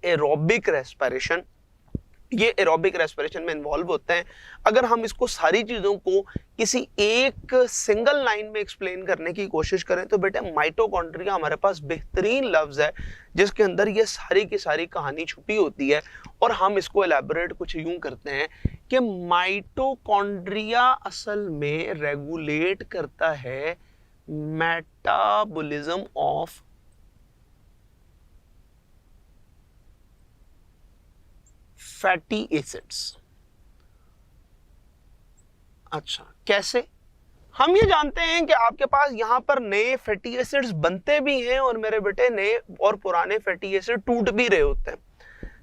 Aerobic respiration, ये aerobic respiration में involve होते हैं। अगर हम इसको सारी चीजों को किसी एक सिंगल लाइन में एक्सप्लेन करने की कोशिश करें तो बेटे माइटोकॉन्ड्रिया हमारे पास बेहतरीन लफ्ज है जिसके अंदर ये सारी की सारी कहानी छुपी होती है। और हम इसको एलैबोरेट कुछ यूं करते हैं कि माइटोकॉन्ड्रिया असल में रेगुलेट करता है मेटाबॉलिज्म ऑफ फैटी एसिड्स। अच्छा, कैसे? हम ये जानते हैं कि आपके पास यहां पर नए फैटी एसिड्स बनते भी हैं और मेरे बेटे नए और पुराने फैटी एसिड टूट भी रहे होते हैं,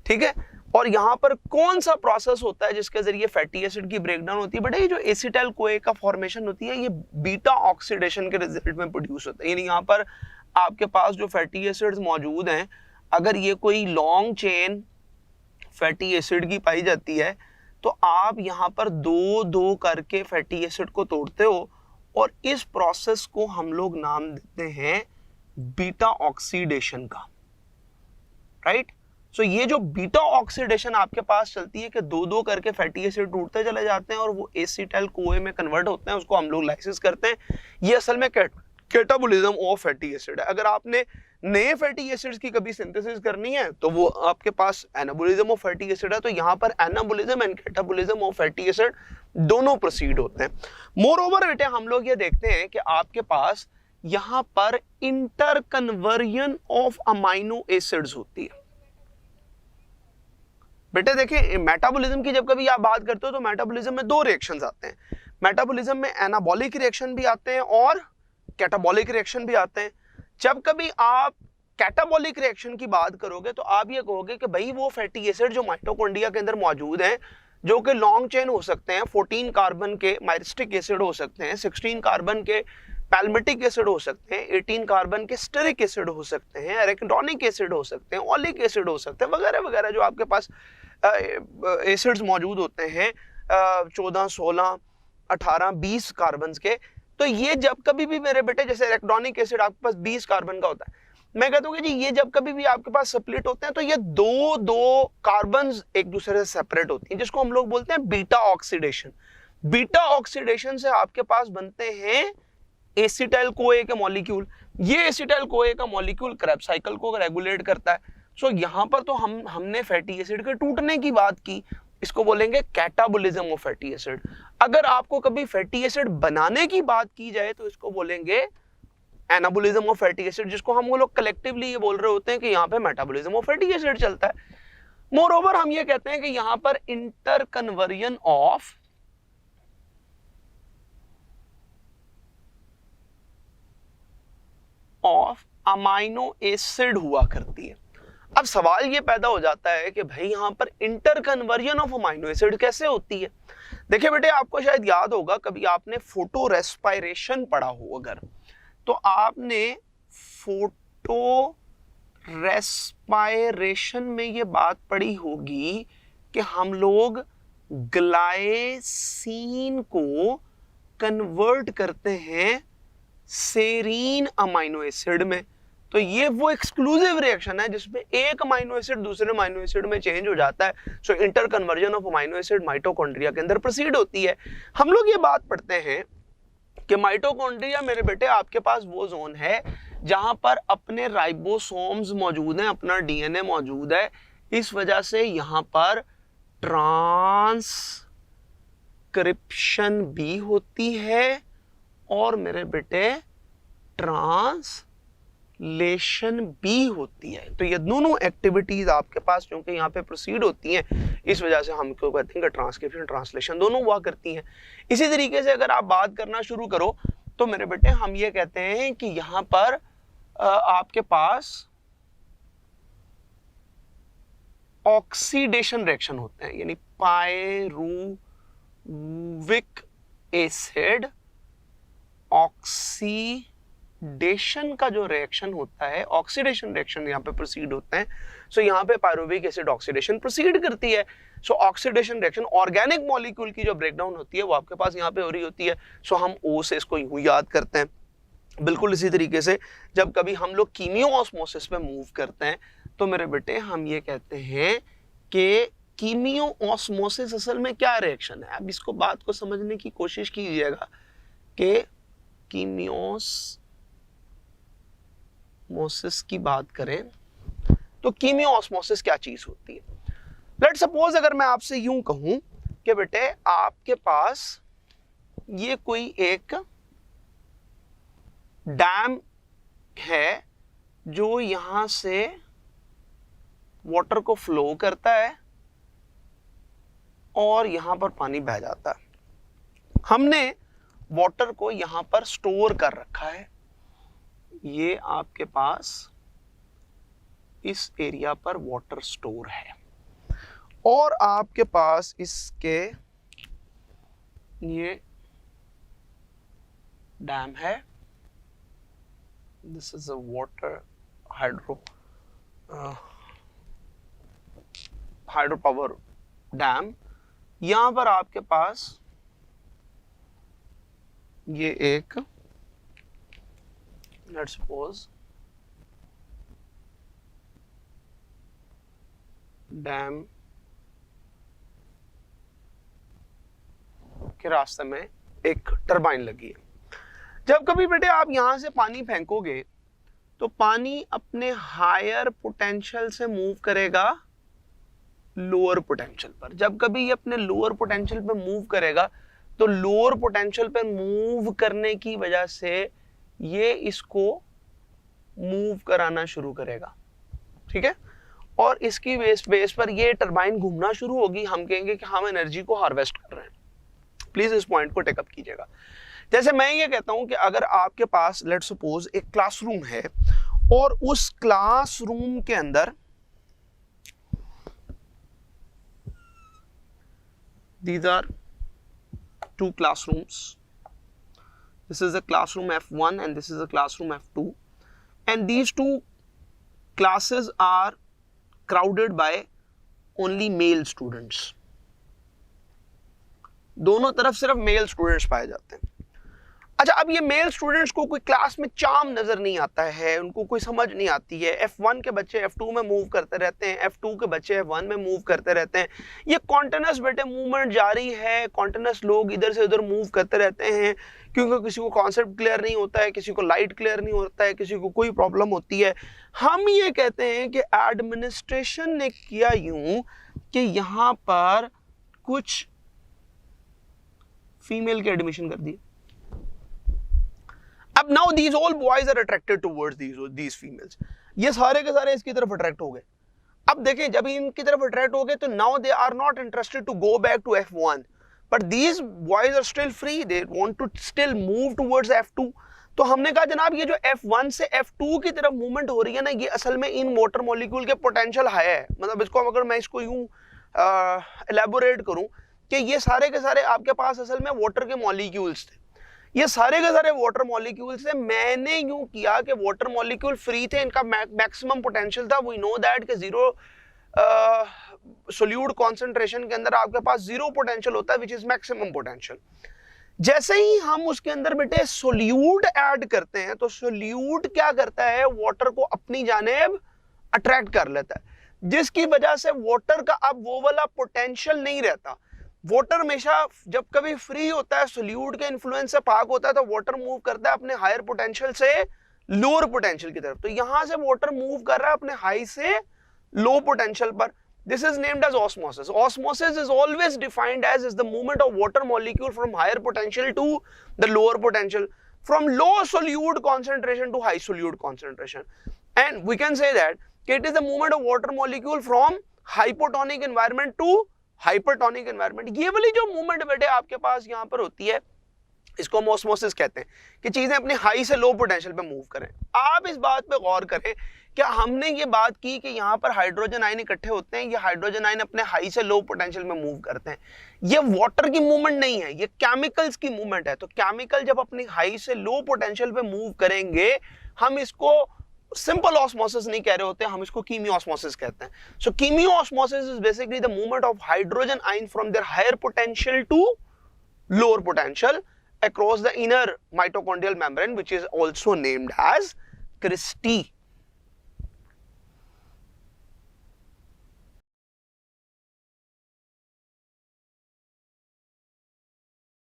ठीक है। और यहां पर कौन सा प्रोसेस होता है जिसके जरिए फैटी एसिड की ब्रेकडाउन होती है? बेटे ये जो एसिटाइल कोए का फॉर्मेशन होती है ये बीटा ऑक्सीडेशन के रिजल्ट में प्रोड्यूस होता है। यानी यहां पर आपके पास जो फैटी एसिड्स मौजूद हैं, अगर ये कोई लॉन्ग चेन फैटी एसिड की पाई जाती है तो आप यहां पर दो दो करके फैटी एसिड को तोड़ते हो और इस प्रोसेस को हम लोग नाम देते हैं बीटा ऑक्सीडेशन का, राइट। सो ये जो बीटा ऑक्सीडेशन आपके पास चलती है कि दो दो करके फैटी एसिड टूटते चले जाते हैं और वो एसिटाइल कोए में कन्वर्ट होते हैं, उसको हम लोग लाइसिस करते हैं। ये असल में कैटाबोलिज्म ऑफ फैटी एसिड है। अगर आपने नए फैटी एसिड्स की कभी सिंथेसिस करनी है तो वो आपके पास एनाबोलिज्म ऑफ फैटी एसिड है, तो यहां पर anabolism and catabolism of fatty acid दोनों प्रोसीड होते हैं। मोर ओवर बेटे हम लोग ये देखते हैं कि आपके पास यहां पर inter conversion of amino acids होती है। बेटे देखिए मेटाबॉलिज्म की जब कभी आप बात करते हो तो मेटाबॉलिज्म में दो रिएक्शंस आते हैं। मेटाबॉलिज्म में एनाबॉलिक रिएक्शन भी आते हैं और कैटाबॉलिक रिएक्शन भी आते हैं। जब कभी आप कैटाबॉलिक रिएक्शन की बात करोगे तो आप ये कहोगे कि भाई वो फैटी एसिड जो माइटोकॉन्ड्रिया के अंदर मौजूद हैं जो कि लॉन्ग चेन हो सकते हैं, 14 कार्बन के माइरिस्टिक एसिड हो सकते हैं, 16 कार्बन के पैल्मिटिक एसिड हो सकते हैं, 18 कार्बन के स्टेरिक एसिड हो सकते हैं, एरेकिडोनिक एसिड हो सकते हैं, ओलिक एसिड हो सकते हैं, वगैरह वगैरह जो आपके पास एसिड्स मौजूद होते हैं 14, 16, 18, 20 कार्बन के। तो ये जब कभी भी मेरे बेटे जैसे एरेकिडोनिक एसिड आपके पास 20 कार्बन का होता है, मैं कहता हूँ कि जी ये जब कभी भी आपके पास स्प्लिट होते हैं तो ये दो दो कार्बन्स एक दूसरे से सेपरेट होती हैं, जिसको हम लोग बोलते हैं बीटा ऑक्सीडेशन। बीटा ऑक्सीडेशन से आपके पास बनते हैं एसिटाइल कोए के मॉलिक्यूल। ये एसिटाइल कोए का मॉलिक्यूल क्रेब्स साइकिल को रेगुलेट करता है। सो यहां पर तो हमने फैटी एसिड के टूटने की बात की, इसको बोलेंगे कैटाबोलिज्म ऑफ फैटी एसिड। अगर आपको कभी फैटी एसिड बनाने की बात की जाए तो इसको बोलेंगे एनाबोलिज्म ऑफ फैटी एसिड, जिसको हम लोग कलेक्टिवली ये बोल रहे होते हैं कि यहाँ पे मेटाबोलिज्म ऑफ फैटी एसिड चलता है। मोर ओवर हम ये कहते हैं कि यहाँ पर inter conversion of amino acid हुआ करती है। अब सवाल ये पैदा हो जाता है कि भाई यहां पर inter conversion of amino acid कैसे होती है? देखिए बेटे आपको शायद याद होगा कभी आपने फोटो रेस्पिरेशन पढ़ा हो, अगर तो आपने फोटो रेस्पिरेशन में ये बात पढ़ी होगी कि हम लोग ग्लाइसिन को कन्वर्ट करते हैं सेरीन अमाइनो एसिड में। तो ये वो एक्सक्लूसिव रिएक्शन है जिसमें एक अमाइनो एसिड दूसरे अमाइनो एसिड में चेंज हो जाता है। So inter conversion of amino acid mitochondria के अंदर प्रोसीड होती है। हम लोग ये बात पढ़ते हैं कि माइटोकॉन्ड्रिया मेरे बेटे आपके पास वो जोन है जहां पर अपने राइबोसोम्स मौजूद हैं, अपना डीएनए मौजूद है। इस वजह से यहां पर ट्रांसक्रिप्शन भी होती है और मेरे बेटे ट्रांसलेशन भी होती है। तो ये दोनों एक्टिविटीज आपके पास क्योंकि यहाँ पे प्रोसीड होती हैं, इस वजह से हम क्यों कहते हैं कि ट्रांसक्रिप्शन ट्रांसलेशन दोनों हुआ करती हैं। इसी तरीके से अगर आप बात करना शुरू करो तो मेरे बेटे हम ये कहते हैं कि यहाँ पर आपके पास ऑक्सीडेशन रिएक्शन होते हैं, यानी पायरुविक एसिड ऑक्सीडेशन का जो रिएक्शन होता है, ऑक्सीडेशन रिएक्शन यहाँ पे प्रोसीड होते हैं। सो यहाँ पे पायरुविक एसिड ऑक्सीडेशन प्रोसीड करती है। सो ऑक्सीडेशन रिएक्शन ऑर्गेनिक मॉलिक्यूल की जो ब्रेकडाउन होती है वो आपके पास यहाँ पे हो रही होती है। सो हम ओ से इसको यूं याद करते हैं। बिल्कुल इसी तरीके से जब कभी हम लोग कीमियो ऑस्मोसिस पे मूव करते हैं तो मेरे बेटे हम ये कहते हैं कि कीमियो ऑस्मोसिस असल में क्या रिएक्शन है। अब इसको बात को समझने की कोशिश कीजिएगा कि कीमियोस्मोसिस की बात करें तो कीमियो ऑस्मोसिस क्या चीज होती है। लेट सपोज अगर मैं आपसे यूं कहूं कि बेटे आपके पास ये कोई एक डैम है जो यहां से वाटर को फ्लो करता है और यहां पर पानी बह जाता है। हमने वाटर को यहां पर स्टोर कर रखा है। ये आपके पास इस एरिया पर वाटर स्टोर है और आपके पास इसके ये डैम है। This is a water hydro power dam. यहां पर आपके पास ये एक लेट्स सपोज डैम के रास्ते में एक टरबाइन लगी है। जब कभी बेटे आप यहां से पानी फेंकोगे तो पानी अपने हायर पोटेंशियल से मूव करेगा लोअर पोटेंशियल पर। जब कभी ये अपने लोअर पोटेंशियल पे मूव करेगा तो लोअर पोटेंशियल पे मूव करने की वजह से ये इसको मूव कराना शुरू करेगा, ठीक है। और इसकी बेस पर ये टरबाइन घूमना शुरू होगी। हम कहेंगे कि हम एनर्जी को हार्वेस्ट कर रहे हैं। प्लीज इस पॉइंट को टेकअप कीजिएगा। जैसे मैं ये कहता हूं कि अगर आपके पास लेट सपोज एक क्लासरूम है और उस क्लासरूम के अंदर these are two classrooms. This is a classroom F1 and this is a classroom F2, and these two classes are crowded by only male students. दोनों तरफ सिर्फ मेल स्टूडेंट्स पाए जाते हैं। अच्छा, अब ये मेल स्टूडेंट्स को कोई क्लास में चार्म नजर नहीं आता है, उनको कोई समझ नहीं आती है। F1 के बच्चे F2 में मूव करते रहते हैं, F2 के बच्चे F1 में मूव करते रहते हैं। ये कॉन्टिन्यूअस बेटे मूवमेंट जारी है, कॉन्टिन्यूअस लोग इधर से उधर मूव करते रहते हैं क्योंकि किसी को कॉन्सेप्ट क्लियर नहीं होता है, किसी को लाइट क्लियर नहीं होता है, किसी को कोई प्रॉब्लम होती है। हम ये कहते हैं कि एडमिनिस्ट्रेशन ने किया यूं कि यहाँ पर कुछ फीमेल के एडमिशन कर दिए। अब now these all boys are attracted towards these females. ये सारे के सारे इसकी तरफ अट्रैक्ट हो गए। अब देखें, जब इनकी तरफ अट्रैक्ट हो गए तो now they are not interested to go back to F1, but these boys are still free, they want to still move towards F2। तो हमने कहा जनाब ये जो F1 से F2 की तरफ मूवमेंट हो रही है ना, ये असल में इन वाटर मॉलिक्यूल के पोटेंशियल हाई है। मतलब इसको अगर मैं इसको यूं एलैबोरेट करूं कि ये सारे के सारे आपके पास असल में वाटर के मॉलिक्यूल्स थे। ये सारे के सारे वाटर मॉलिक्यूल्स थे। मैंने यूं किया कि वाटर मॉलिक्यूल फ्री थे, इनका मैक्सिमम पोटेंशियल था। वी नो दैट कि जीरो सोल्यूट कॉन्सेंट्रेशन के अंदर आपके पास जीरो पोटेंशियल होता है, विच इज मैक्सिमम पोटेंशियल। जैसे ही हम उसके अंदर बेटे सोल्यूट ऐड करते हैं तो सोल्यूट क्या करता है, वाटर को अपनी जानिब अट्रैक्ट कर लेता है, जिसकी वजह से वाटर का अब वो वाला पोटेंशियल नहीं रहता। वाटर हमेशा जब कभी फ्री होता है, सोल्यूट के इन्फ्लुएंस से पाक होता है, तो वाटर मूव करता है अपने हायर पोटेंशियल से लोअर पोटेंशियल की तरफ। तो यहां से वाटर मूव कर रहा है अपने हाई से लो पोटेंशियल पर। This is named as osmosis. Osmosis is always defined as is the movement of water molecule from higher potential to the lower potential, from low solute concentration to high solute concentration. And we can say that it is the movement of water molecule from hypotonic environment to hypertonic environment. ये वाली जो movement बेटे आपके पास यहाँ पर होती है, इसको हम ऑस्मोसिस कहते हैं कि चीजें अपने हाई से लो पोटेंशियल पे मूव करें। आप इस बात पे गौर करें कि हमने ये बात की कि यहाँ पर हाइड्रोजन आयन इकट्ठे होते हैं, ये हाइड्रोजन आयन अपने हाई से लो पोटेंशियल में मूव करते हैं। ये वाटर की मूवमेंट नहीं है, ये केमिकल्स की मूवमेंट है। तो केमिकल जब अपनी हाई से लो पोटेंशियल पे मूव करेंगे, हम इसको सिंपल ऑस्मोसिस नहीं कह रहे होते, हम इसको कीमियो ऑस्मोसिस कहते हैं। So chemiosmosis is basically the movement of hydrogen ion from their higher potential to lower potential across the inner mitochondrial membrane, which is also named as cristae.